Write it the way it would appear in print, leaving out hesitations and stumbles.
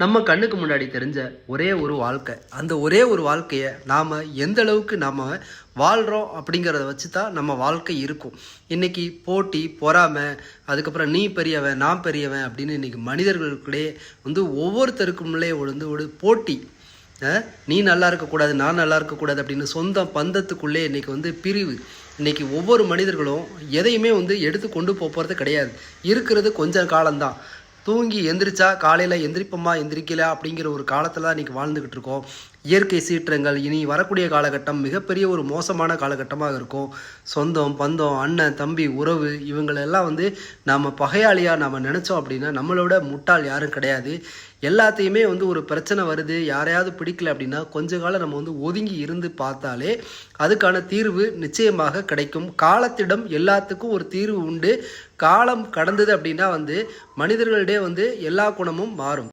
நம்ம கண்ணுக்கு முன்னாடி தெரிஞ்ச ஒரே ஒரு வாழ்க்கை, அந்த ஒரே ஒரு வாழ்க்கையை நாம் எந்த அளவுக்கு நாம் வாழ்கிறோம் அப்படிங்கிறத வச்சு தான் நம்ம வாழ்க்கை இருக்கும். இன்றைக்கி போட்டி, பொறாமை, அதுக்கப்புறம் நீ பெரியவன் நான் பெரியவன் அப்படின்னு இன்றைக்கி மனிதர்களுக்குள்ளே ஒவ்வொருத்தருக்குள்ளே ஒரு போட்டி. நீ நல்லா இருக்கக்கூடாது, நான் நல்லா இருக்கக்கூடாது அப்படின்னு சொந்த பந்தத்துக்குள்ளே இன்றைக்கி பிரிவு. இன்றைக்கி ஒவ்வொரு மனிதர்களும் எதையுமே எடுத்து கொண்டு போகிறது கிடையாது. இருக்கிறது கொஞ்சம் காலம்தான். தூங்கி எந்திரிச்சா காலையில் எந்திரிப்போமா எந்திரிக்கல அப்படிங்கிற ஒரு காலத்தில் தான் இன்றைக்கி வாழ்ந்துக்கிட்டு இருக்கோம். இயற்கை சீற்றங்கள் இனி வரக்கூடிய காலகட்டம் மிகப்பெரிய ஒரு மோசமான காலகட்டமாக இருக்கும். சொந்தம் பந்தம் அண்ணன் தம்பி உறவு இவங்களெல்லாம் நாம் பகையாளியாக நாம் நினச்சோம் அப்படின்னா நம்மளோட முட்டாள் யாரும் கிடையாது. எல்லாத்தையுமே ஒரு பிரச்சனை வருது, யாரையாவது பிடிக்கல அப்படின்னா கொஞ்ச காலம் நம்ம ஒதுங்கி இருந்து பார்த்தாலே அதுக்கான தீர்வு நிச்சயமாக கிடைக்கும். காலத்திடம் எல்லாத்துக்கும் ஒரு தீர்வு உண்டு. காலம் கடந்தது அப்படின்னா மனிதர்களிடையே எல்லா குணமும் மாறும்.